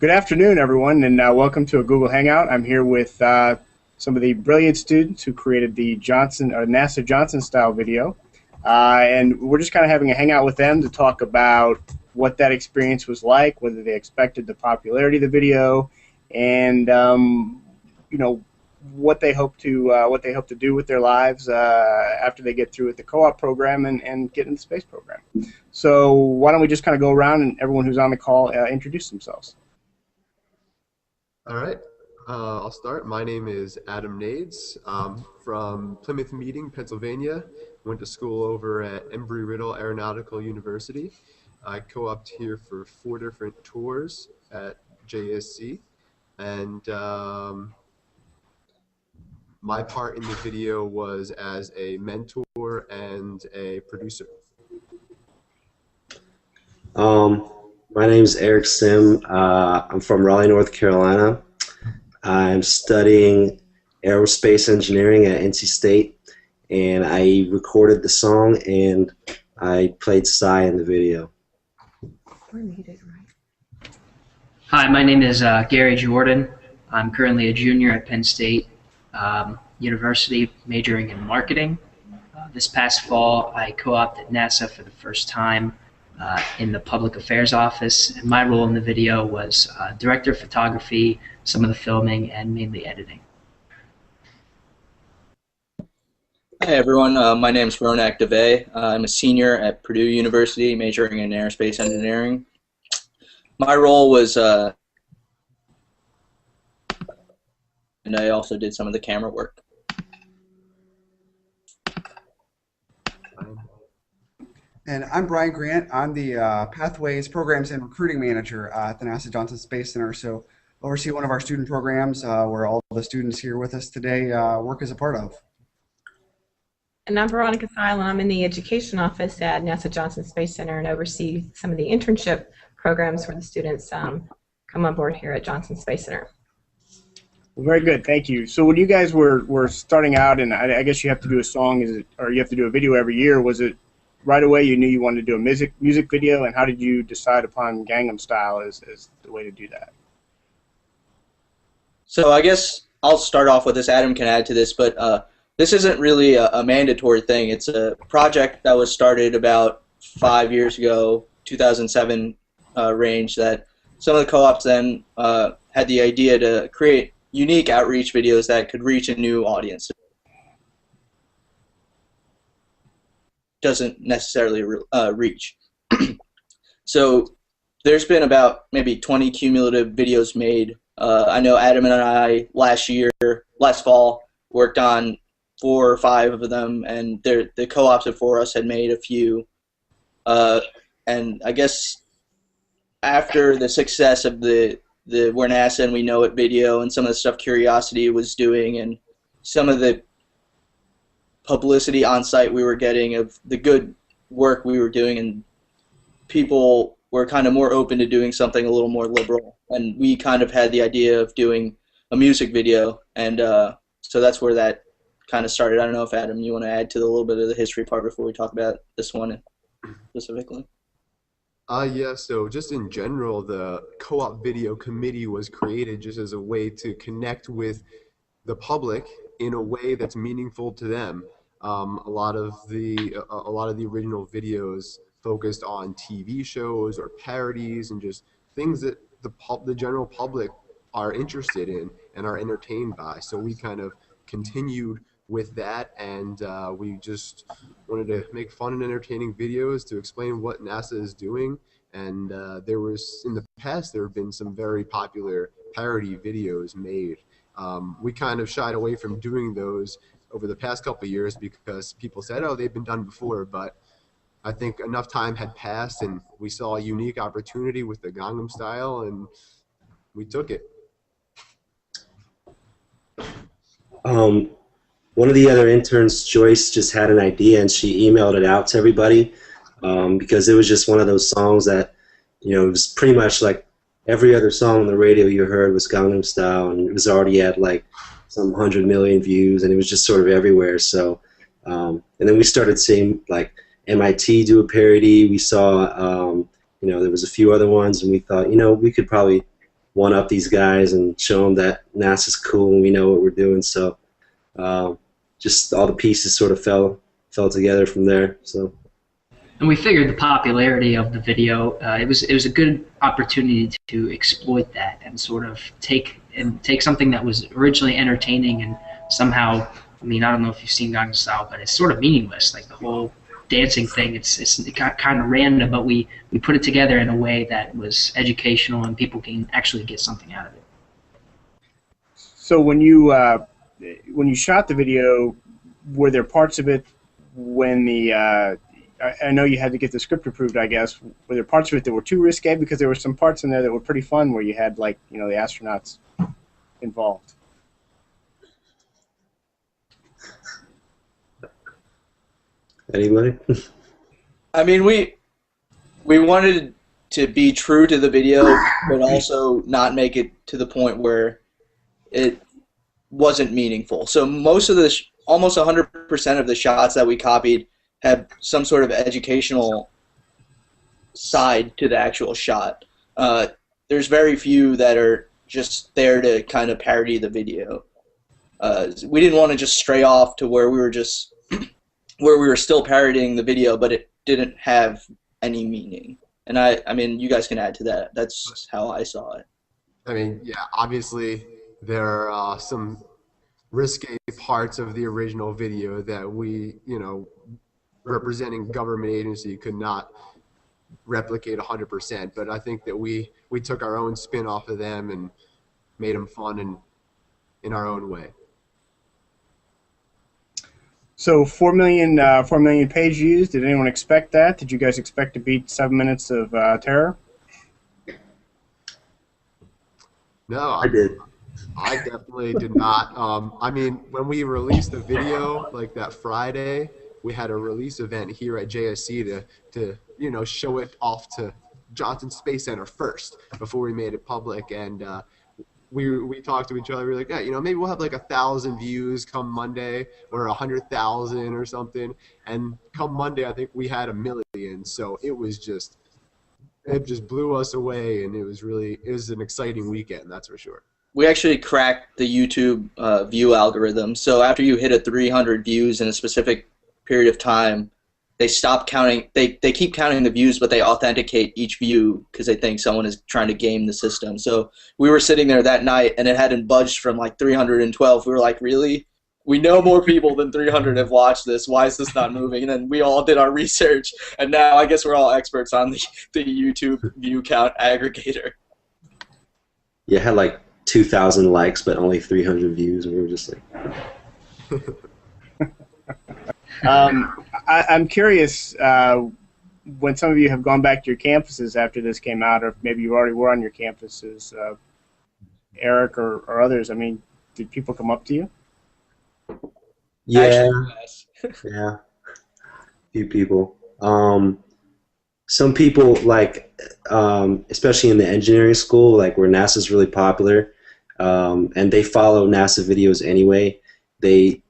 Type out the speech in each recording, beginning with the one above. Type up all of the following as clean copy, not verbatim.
Good afternoon, everyone, and welcome to a Google Hangout. I'm here with some of the brilliant students who created the NASA Johnson style video, and we're just kind of having a hangout with them to talk about what that experience was like, whether they expected the popularity of the video, and what they hope to do with their lives after they get through with the co-op program and get in the space program. So why don't we just kind of go around and everyone who's on the call introduce themselves. All right, I'll start. My name is Adam Nades. I'm from Plymouth Meeting, Pennsylvania. Went to school over at Embry-Riddle Aeronautical University. I co-opted here for 4 different tours at JSC, and my part in the video was as a mentor and a producer. My name is Eric Sim. I'm from Raleigh, North Carolina. I'm studying aerospace engineering at NC State, and I recorded the song and I played Psy in the video. Hi, my name is Gary Jordan. I'm currently a junior at Penn State University, majoring in marketing. This past fall, I co-opted at NASA for the first time in the Public Affairs Office, and my role in the video was director of photography, some of the filming, and mainly editing. Hi everyone, my name is Ronak Deve. I'm a senior at Purdue University, majoring in aerospace engineering. My role was, and I also did some of the camera work. And I'm Brian Grant. I'm the Pathways Programs and Recruiting Manager at the NASA Johnson Space Center. So oversee one of our student programs where all the students here with us today work as a part of. And I'm Veronica Thiel, and I'm in the Education Office at NASA Johnson Space Center and oversee some of the internship programs where the students come on board here at Johnson Space Center. Well, very good, thank you. So when you guys were starting out, and I guess you have to do a song, or you have to do a video every year, was it right away you knew you wanted to do a music video, and how did you decide upon Gangnam Style as the way to do that? So I guess I'll start off with this. Adam can add to this, but this isn't really a mandatory thing. It's a project that was started about 5 years ago, 2007 range, that some of the co-ops then had the idea to create unique outreach videos that could reach a new audience. Doesn't necessarily reach. So there's been about maybe 20 cumulative videos made. I know Adam and I last fall, worked on 4 or 5 of them, and the co-ops before us had made a few. And I guess after the success of the We're NASA and We Know It video and some of the stuff Curiosity was doing and some of the publicity on site we were getting of the good work we were doing, and people were kind of more open to doing something a little more liberal, and we kind of had the idea of doing a music video, and so that's where that kind of started. I don't know if Adam, you want to add to a little bit of the history part before we talk about this one specifically? Yeah, so just in general, the co-op video committee was created just as a way to connect with the public in a way that's meaningful to them. A lot of the original videos focused on TV shows or parodies and just things that the general public are interested in and are entertained by. So we kind of continued with that, and we just wanted to make fun and entertaining videos to explain what NASA is doing. And in the past there have been some very popular parody videos made. We kind of shied away from doing those over the past couple of years because people said, oh, they've been done before, but I think enough time had passed and we saw a unique opportunity with the Gangnam Style and we took it. One of the other interns, Joyce, just had an idea and she emailed it out to everybody because it was just one of those songs that, it was pretty much like every other song on the radio you heard was Gangnam Style, and it was already at like some 100 million views, and it was just sort of everywhere. So, and then we started seeing like MIT do a parody. We saw, there was a few other ones, and we thought, we could probably one up these guys and show them that NASA's cool and we know what we're doing. So just all the pieces sort of fell together from there. So. And we figured the popularity of the video, it was a good opportunity to exploit that and sort of take something that was originally entertaining and somehow, I mean, I don't know if you've seen Gangnam Style, but it's sort of meaningless. Like the whole dancing thing, it got kind of random, but we put it together in a way that was educational and people can actually get something out of it. So when you shot the video, were there parts of it when I know you had to get the script approved, I guess. Were there parts of it that were too risque? Because there were some parts in there that were pretty fun where you had, like, the astronauts involved. Anybody? I mean, we wanted to be true to the video, but also not make it to the point where it wasn't meaningful. So most of the, almost 100% of the shots that we copied had some sort of educational side to the actual shot. There's very few that are just there to kind of parody the video. We didn't want to just stray off to where we were just where we were still parodying the video, but it didn't have any meaning. And I mean, you guys can add to that. That's how I saw it. I mean, yeah, obviously there are some risque parts of the original video that we, representing government agency could not replicate 100%. But I think that we took our own spin off of them and made them fun and in our own way. So 4 million page views. Did anyone expect that? Did you guys expect to beat 7 minutes of terror? No, I did. I definitely did not. I mean, when we released the video, like that Friday, we had a release event here at JSC to show it off to Johnson Space Center first before we made it public. And we talked to each other. We were like, yeah, maybe we'll have like 1,000 views come Monday or 100,000 or something. And come Monday, I think we had 1 million. So it just blew us away, and it was an exciting weekend, that's for sure. We actually cracked the YouTube view algorithm. So after you hit 300 views in a specific period of time, they stop counting. They keep counting the views, but they authenticate each view because they think someone is trying to game the system. So we were sitting there that night, and it hadn't budged from like 312. We were like, really? We know more people than 300 have watched this. Why is this not moving? And then we all did our research, and now I guess we're all experts on the YouTube view count aggregator. Yeah, it had like 2,000 likes, but only 300 views, and we were just like... I'm curious, when some of you have gone back to your campuses after this came out, or maybe you already were on your campuses, Eric or others, I mean, did people come up to you? Yeah, Actually, yes. yeah, a few people. Some people, like, especially in the engineering school, like where NASA's really popular, and they follow NASA videos anyway. They,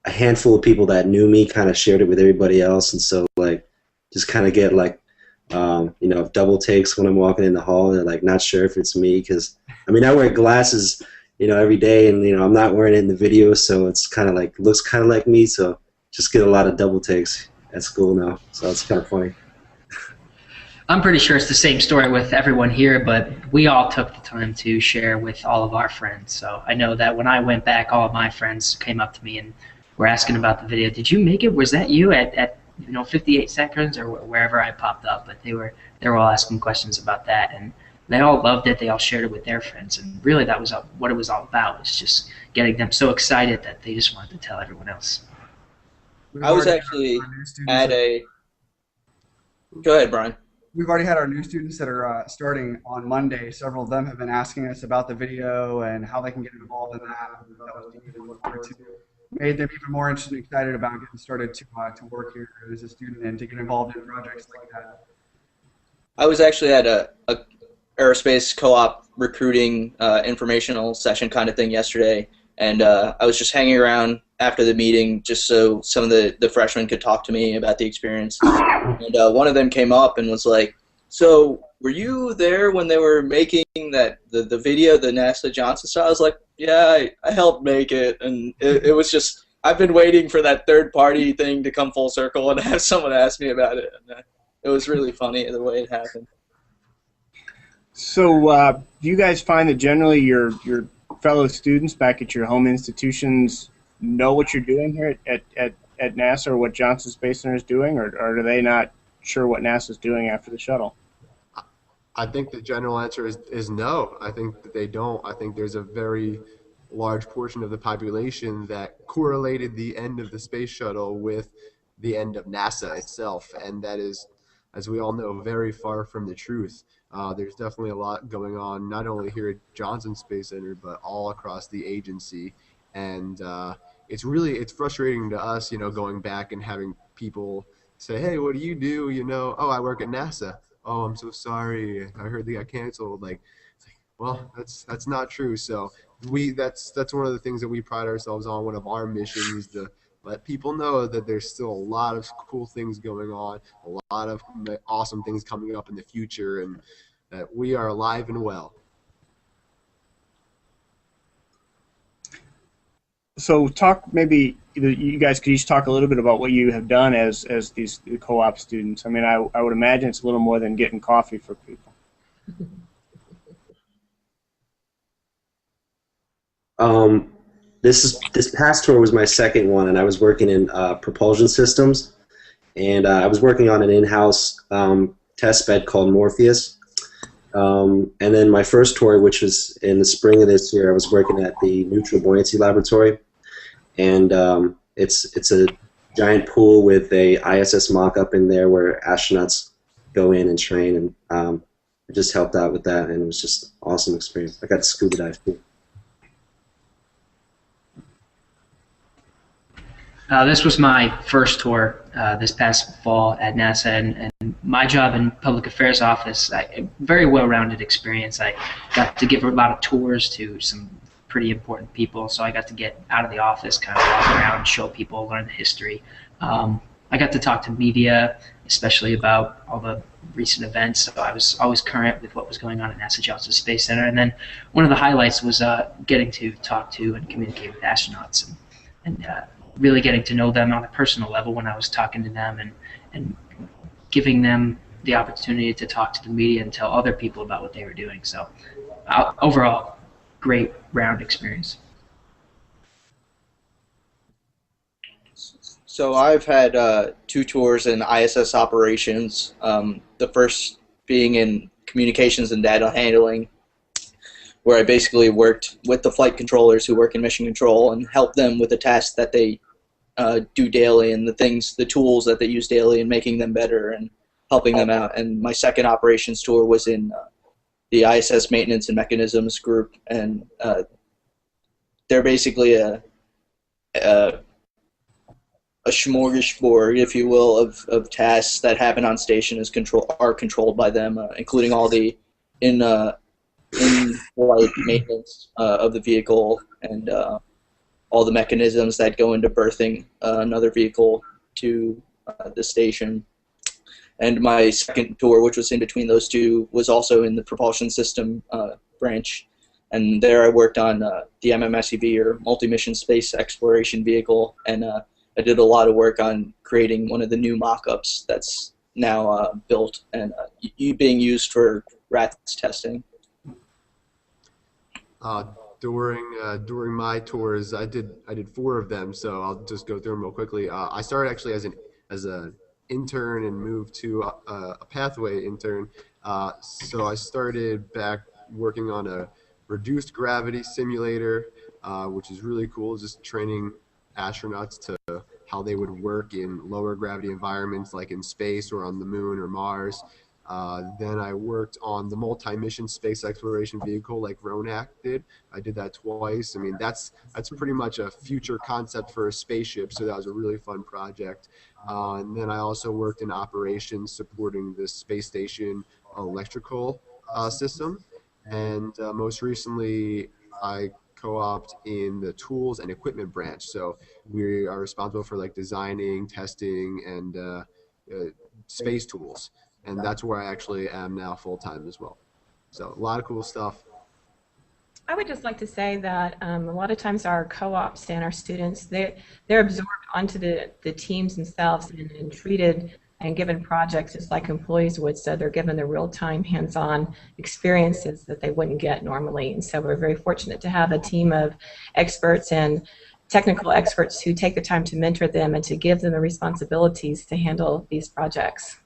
a handful of people that knew me kind of shared it with everybody else, and so like just kind of get like double takes when I'm walking in the hall. They're like not sure if it's me because I mean I wear glasses every day, and I'm not wearing it in the video, so it's kind of like looks kind of like me. So just get a lot of double takes at school now, so it's kind of funny. I'm pretty sure it's the same story with everyone here, but we all took the time to share with all of our friends. So I know that when I went back, all of my friends came up to me and were asking about the video. Did you make it? Was that you at 58 seconds or wherever I popped up? But they were all asking questions about that, and they all loved it. They all shared it with their friends, and really that was what it was all about. Was just getting them so excited that they just wanted to tell everyone else. I was actually at a. Go ahead, Brian. We've already had our new students that are starting on Monday. Several of them have been asking us about the video and how they can get involved in that. That was neat and look forward to. Made them even more interested and excited about getting started to work here as a student and to get involved in projects like that. I was actually at a aerospace co-op recruiting informational session kind of thing yesterday, and I was just hanging around after the meeting just so some of the freshmen could talk to me about the experience. And one of them came up and was like, So were you there when they were making the video, the NASA Johnson style? I was like, yeah, I helped make it, and it was just I've been waiting for that third party thing to come full circle and have someone ask me about it. And, it was really funny the way it happened. So, do you guys find that generally your fellow students back at your home institutions know what you're doing here at NASA or what Johnson Space Center is doing, or are they not sure what NASA is doing after the shuttle? I think the general answer is no. I think that they don't. I think there's a very large portion of the population that correlated the end of the space shuttle with the end of NASA itself, and that is, as we all know, very far from the truth. There's definitely a lot going on, not only here at Johnson Space Center, but all across the agency, and it's frustrating to us, going back and having people say, "Hey, what do you do?" "Oh, I work at NASA." "Oh, I'm so sorry. I heard they got canceled." Well, that's not true. So that's one of the things that we pride ourselves on. One of our missions is to let people know that there's still a lot of cool things going on, a lot of awesome things coming up in the future, and that we are alive and well. So, maybe you guys could each talk a little bit about what you have done as these co-op students. I mean, I would imagine it's a little more than getting coffee for people. This past tour was my second one, and I was working in propulsion systems, and I was working on an in-house test bed called Morpheus. And then my first tour, which was in the spring of this year, I was working at the Neutral Buoyancy Laboratory, and it's a giant pool with a ISS mock-up in there where astronauts go in and train, and I just helped out with that, and it was just an awesome experience. I got to scuba dive too. This was my first tour this past fall at NASA, and my job in public affairs office, very well-rounded experience. I got to give a lot of tours to some pretty important people, so I got to get out of the office, kind of walk around, show people, learn the history. I got to talk to media, especially about all the recent events, so I was always current with what was going on at NASA Johnson Space Center. And then one of the highlights was getting to talk to and communicate with astronauts, and really getting to know them on a personal level when I was talking to them, and giving them the opportunity to talk to the media and tell other people about what they were doing. So overall, great round experience. So I've had 2 tours in ISS operations. The first being in communications and data handling, where I basically worked with the flight controllers who work in mission control and helped them with the tasks that they do daily and the tools that they use daily, and making them better and helping them out. And my second operations tour was in the ISS maintenance and mechanisms group, and they're basically a smorgasbord, if you will, of tasks that happen on station are controlled by them, including all the in-flight maintenance of the vehicle, and all the mechanisms that go into berthing another vehicle to the station. And my second tour, which was in between those two, was also in the propulsion system branch. And there I worked on the MMSEV, or Multi-Mission Space Exploration Vehicle, and I did a lot of work on creating one of the new mock-ups that's now built and being used for RATS testing. During my tours, I did 4 of them, so I'll just go through them real quickly. I started actually as an intern and moved to a pathway intern. So I started back working on a reduced gravity simulator, which is really cool, just training astronauts to how they would work in lower gravity environments like in space or on the moon or Mars. Then I worked on the multi-mission space exploration vehicle like RONAC did. I did that twice. I mean, that's pretty much a future concept for a spaceship, so that was a really fun project. And then I also worked in operations supporting the space station electrical system. And most recently, I co-opt in the tools and equipment branch. So we are responsible for like designing, testing, and space tools. and that's where I actually am now full-time as well. So a lot of cool stuff. I would just like to say that a lot of times our co-ops and our students, they're absorbed onto the teams themselves and treated and given projects just like employees would, so they're given the real-time hands-on experiences that they wouldn't get normally. And so we're very fortunate to have a team of experts and technical experts who take the time to mentor them and to give them the responsibilities to handle these projects.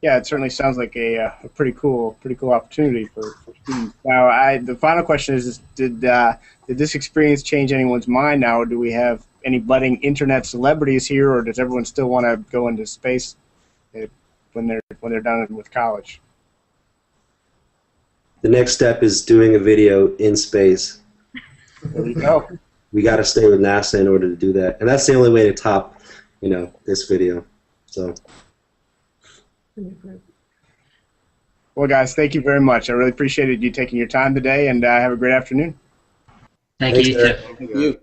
Yeah, it certainly sounds like a pretty cool opportunity for students. Now, the final question is did this experience change anyone's mind now, or do we have any budding internet celebrities here, or does everyone still want to go into space when they're done with college? The next step is doing a video in space. There you go. We got to stay with NASA in order to do that, and that's the only way to top, this video. So. Well, guys, thank you very much. I really appreciated you taking your time today, and have a great afternoon. Thank Thanks, you. Eric. Thank you.